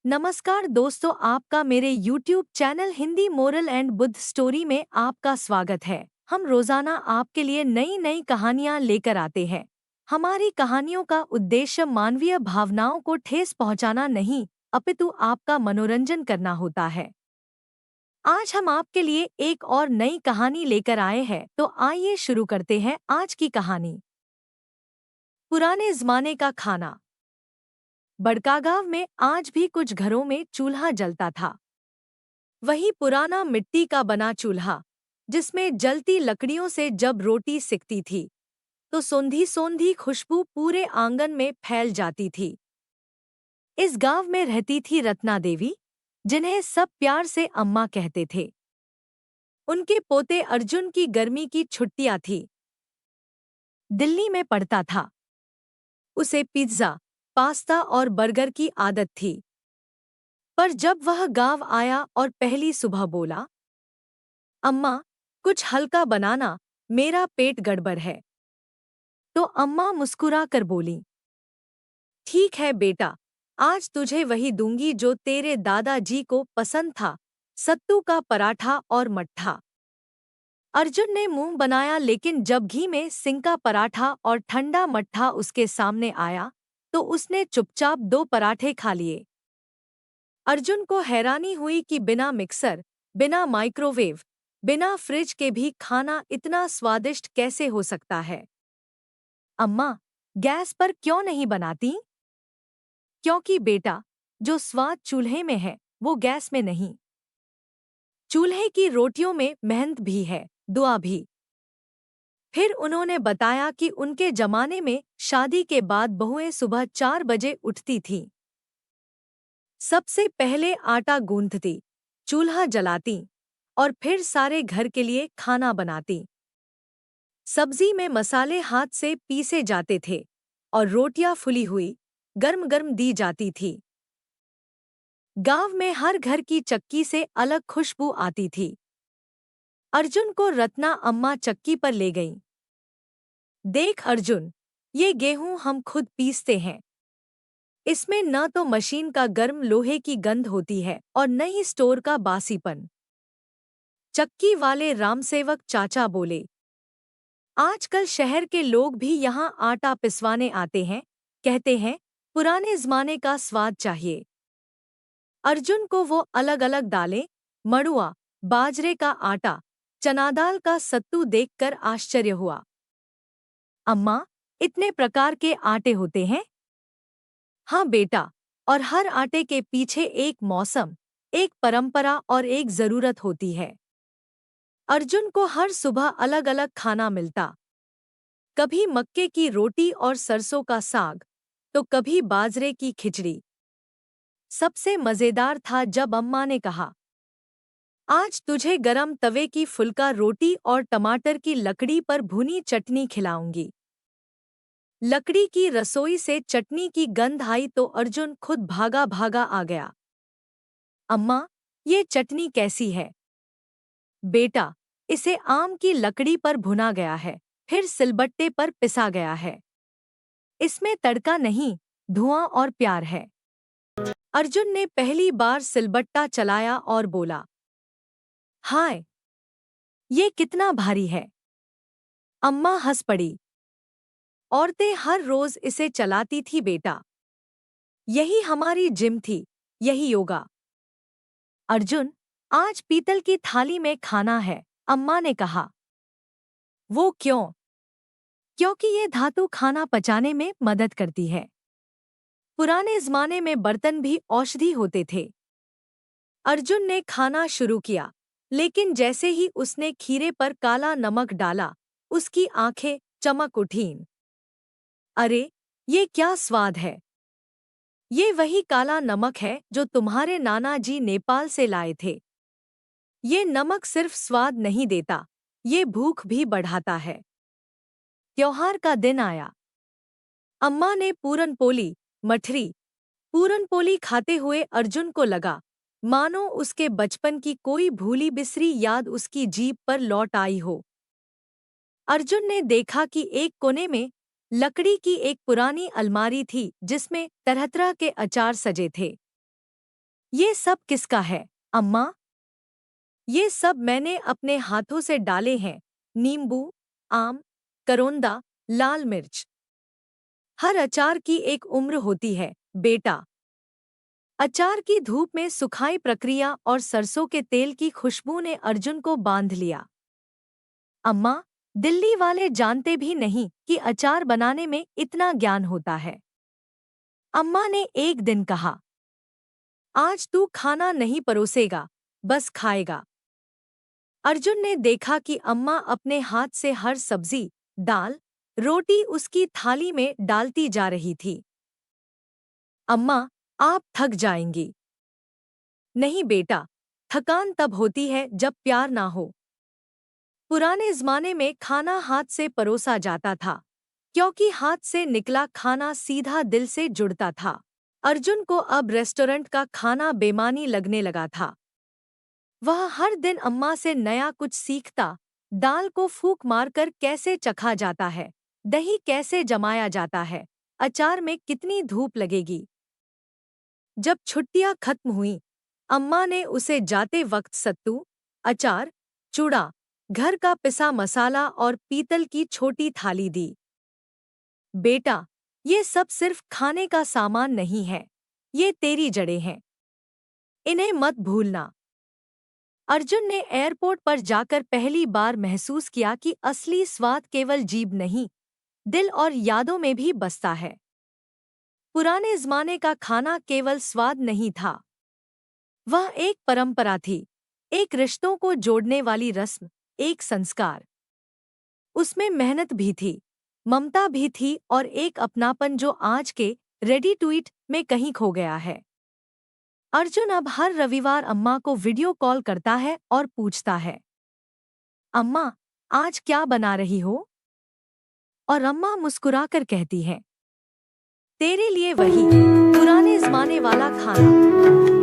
नमस्कार दोस्तों, आपका मेरे YouTube channel Hindi moral and Buddha story में आपका स्वागत है। हम रोजाना आपके लिए नई नई कहानियां लेकर आते हैं। हमारी कहानियों का उद्देश्य मानवीय भावनाओं को ठेस पहुंचाना नहीं, अपितु आपका मनोरंजन करना होता है। आज हम आपके लिए एक और नई कहानी लेकर आए हैं, तो आइए शुरू करते हैं आज की कहानी। पुराने जमाने का खाना। बड़कागांव में आज भी कुछ घरों में चूल्हा जलता था। वही पुराना मिट्टी का बना चूल्हा, जिसमें जलती लकड़ियों से जब रोटी सिकती थी तो सोंधी सोंधी खुशबू पूरे आंगन में फैल जाती थी। इस गांव में रहती थी रत्ना देवी, जिन्हें सब प्यार से अम्मा कहते थे। उनके पोते अर्जुन की गर्मी की छुट्टियां थी। दिल्ली में पढ़ता था। उसे पिज्जा, पास्ता और बर्गर की आदत थी। पर जब वह गांव आया और पहली सुबह बोला, अम्मा, कुछ हल्का बनाना, मेरा पेट गड़बड़ है, तो अम्मा मुस्कुरा कर बोली, ठीक है बेटा, आज तुझे वही दूंगी जो तेरे दादाजी को पसंद था, सत्तू का पराठा और मट्ठा। अर्जुन ने मुंह बनाया, लेकिन जब घी में सिंका पराठा और ठंडा मट्ठा उसके सामने आया तो उसने चुपचाप 2 पराठे खा लिए। अर्जुन को हैरानी हुई कि बिना मिक्सर, बिना माइक्रोवेव, बिना फ्रिज के भी खाना इतना स्वादिष्ट कैसे हो सकता है। अम्मा, गैस पर क्यों नहीं बनाती? क्योंकि बेटा, जो स्वाद चूल्हे में है वो गैस में नहीं। चूल्हे की रोटियों में मेहनत भी है, दुआ भी। फिर उन्होंने बताया कि उनके जमाने में शादी के बाद बहुएं सुबह 4 बजे उठती थीं। सबसे पहले आटा गूंथती, चूल्हा जलाती और फिर सारे घर के लिए खाना बनाती। सब्जी में मसाले हाथ से पीसे जाते थे और रोटियां फुली हुई गर्म गर्म दी जाती थी। गांव में हर घर की चक्की से अलग खुशबू आती थी। अर्जुन को रत्ना अम्मा चक्की पर ले गईं। देख अर्जुन, ये गेहूं हम खुद पीसते हैं। इसमें न तो मशीन का गर्म लोहे की गंध होती है और न ही स्टोर का बासीपन। चक्की वाले रामसेवक चाचा बोले, आजकल शहर के लोग भी यहाँ आटा पिसवाने आते हैं, कहते हैं पुराने जमाने का स्वाद चाहिए। अर्जुन को वो अलग अलग दालें, मड़ुआ, बाजरे का आटा, चना दाल का सत्तू देखकर आश्चर्य हुआ। अम्मा, इतने प्रकार के आटे होते हैं? हाँ बेटा, और हर आटे के पीछे एक मौसम, एक परंपरा और एक जरूरत होती है। अर्जुन को हर सुबह अलग अलग खाना मिलता। कभी मक्के की रोटी और सरसों का साग, तो कभी बाजरे की खिचड़ी। सबसे मजेदार था जब अम्मा ने कहा, आज तुझे गरम तवे की फुल्का रोटी और टमाटर की लकड़ी पर भुनी चटनी खिलाऊंगी। लकड़ी की रसोई से चटनी की गंध आई तो अर्जुन खुद भागा भागा आ गया। अम्मा, ये चटनी कैसी है? बेटा, इसे आम की लकड़ी पर भुना गया है, फिर सिलबट्टे पर पिसा गया है। इसमें तड़का नहीं, धुआं और प्यार है। अर्जुन ने पहली बार सिलबट्टा चलाया और बोला, हाय, ये कितना भारी है। अम्मा हंस पड़ी। औरतें हर रोज इसे चलाती थी बेटा। यही हमारी जिम थी, यही योगा। अर्जुन, आज पीतल की थाली में खाना है, अम्मा ने कहा। वो क्यों? क्योंकि ये धातु खाना पचाने में मदद करती है। पुराने जमाने में बर्तन भी औषधि होते थे। अर्जुन ने खाना शुरू किया, लेकिन जैसे ही उसने खीरे पर काला नमक डाला, उसकी आंखें चमक उठीं। अरे, ये क्या स्वाद है! ये वही काला नमक है जो तुम्हारे नाना जी नेपाल से लाए थे। ये नमक सिर्फ स्वाद नहीं देता, ये भूख भी बढ़ाता है। त्योहार का दिन आया। अम्मा ने पूरनपोली, मठरी, पूरनपोली खाते हुए अर्जुन को लगा मानो उसके बचपन की कोई भूली बिसरी याद उसकी जीभ पर लौट आई हो। अर्जुन ने देखा कि एक कोने में लकड़ी की एक पुरानी अलमारी थी जिसमें तरह तरह के अचार सजे थे। ये सब किसका है, अम्मा? ये सब मैंने अपने हाथों से डाले हैं। नींबू, आम, करौंदा, लाल मिर्च। हर अचार की एक उम्र होती है, बेटा। अचार की धूप में सुखाई प्रक्रिया और सरसों के तेल की खुशबू ने अर्जुन को बांध लिया। अम्मा, दिल्ली वाले जानते भी नहीं कि अचार बनाने में इतना ज्ञान होता है। अम्मा ने एक दिन कहा, आज तू खाना नहीं परोसेगा, बस खाएगा। अर्जुन ने देखा कि अम्मा अपने हाथ से हर सब्जी, दाल, रोटी उसकी थाली में डालती जा रही थी। अम्मा, आप थक जाएंगी। नहीं बेटा, थकान तब होती है जब प्यार ना हो। पुराने जमाने में खाना हाथ से परोसा जाता था, क्योंकि हाथ से निकला खाना सीधा दिल से जुड़ता था। अर्जुन को अब रेस्टोरेंट का खाना बेमानी लगने लगा था। वह हर दिन अम्मा से नया कुछ सीखता, दाल को फूंक मारकर कैसे चखा जाता है, दही कैसे जमाया जाता है, अचार में कितनी धूप लगेगी। जब छुट्टियां खत्म हुईं, अम्मा ने उसे जाते वक्त सत्तू, अचार, चूड़ा, घर का पिसा मसाला और पीतल की छोटी थाली दी। बेटा, ये सब सिर्फ खाने का सामान नहीं है, ये तेरी जड़ें हैं। इन्हें मत भूलना। अर्जुन ने एयरपोर्ट पर जाकर पहली बार महसूस किया कि असली स्वाद केवल जीभ नहीं, दिल और यादों में भी बसता है। पुराने जमाने का खाना केवल स्वाद नहीं था, वह एक परंपरा थी, एक रिश्तों को जोड़ने वाली रस्म, एक संस्कार। उसमें मेहनत भी थी, ममता भी थी और एक अपनापन जो आज के रेडी टू ईट में कहीं खो गया है। अर्जुन अब हर रविवार अम्मा को वीडियो कॉल करता है और पूछता है, अम्मा, आज क्या बना रही हो? और अम्मा मुस्कुराकर कहती है, तेरे लिए वही पुराने जमाने वाला खाना।